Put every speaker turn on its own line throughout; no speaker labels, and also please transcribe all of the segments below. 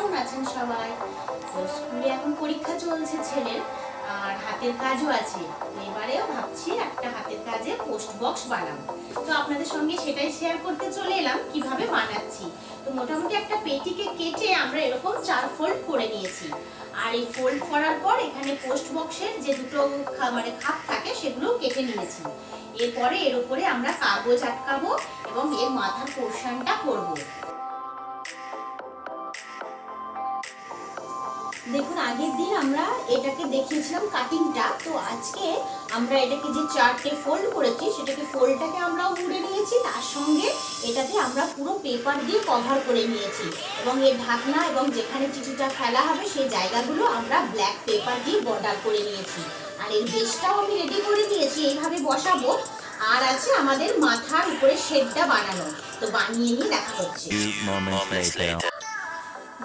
কেমন আছেন সবাই? তো স্কুলে এখন পরীক্ষা চলছে ছেলের, আর হাতের কাজও আছে। এবারেও ভাবছি একটা হাতের কাজে পোস্ট বক্স বানাবো। তো আপনাদের সঙ্গে সেটাই শেয়ার করতে চলে এলাম কিভাবে বানাচ্ছি। তো মোটামুটি একটা পেটিকে কেটে আমরা এরকম 4 ফোল্ড করে নিয়েছি। আর এই ফোল্ড করার পর এখানে পোস্ট বক্সের যে দুটো মানে খাপ থাকে সেগুলো কেটে নিয়েছি। এরপরে এর উপরে আমরা কাগজ আটকাবো এবং এর মাথার পোর্শনটা করবো। দেখুন, আগের দিন আমরা এটাকে দেখিয়েছিলাম কাটিংটা, তো আজকে আমরা এটাকে যে 4টে ফোল্ড করেছি সেটাকে ফোল্ডটাকে আমরা মুড়ে নিয়েছি, তার সঙ্গে এটাতে আমরা পুরো পেপার দিয়ে কভার করে নিয়েছি এবং এর ঢাকনা এবং যেখানে চিঠিটা ফেলা হবে সেই জায়গাগুলো আমরা ব্ল্যাক পেপার দিয়ে বর্ডার করে নিয়েছি। আর এর বেসটাও আমি রেডি করে নিয়েছি, এইভাবে বসাবো। আর আছে আমাদের মাথার উপরে শেডটা বানানো, তো বানিয়ে নিয়ে দেখা হচ্ছে।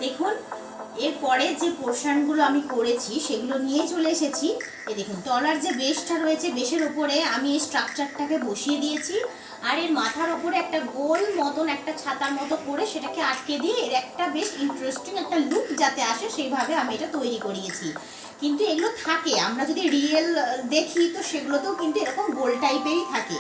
দেখুন, এরপরে যে পোর্শনগুলো আমি করেছি সেগুলো নিয়ে চলে এসেছি। এই দেখুন, তলার যে বেসটা রয়েছে, বেসের ওপরে আমি এই স্ট্রাকচারটাকে বসিয়ে দিয়েছি। আর এর মাথার ওপরে একটা গোল মতন একটা ছাতার মতো করে সেটাকে আটকে দিয়ে এর একটা বেশ ইন্টারেস্টিং একটা লুক যাতে আসে সেইভাবে আমি এটা তৈরি করিয়েছি। কিন্তু এগুলো থাকে, আমরা যদি রিয়েল দেখি তো সেগুলোতেও কিন্তু এরকম গোল টাইপেরই থাকে।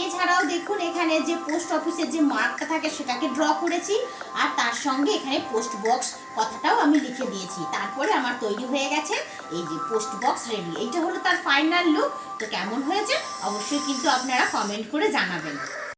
এছাড়াও দেখুন, এখানে যে পোস্ট অফিসের যে মার্কটা থাকে সেটাকে ড্র করেছি, আর তার সঙ্গে এখানে পোস্ট বক্স কথাটাও আমি লিখে দিয়েছি। তারপরে আমার তৈরি হয়ে গেছে এই যে পোস্ট বক্স রেডি। এইটা হলো তার ফাইনাল লুক। তো কেমন হয়েছে অবশ্যই কিন্তু আপনারা কমেন্ট করে জানাবেন।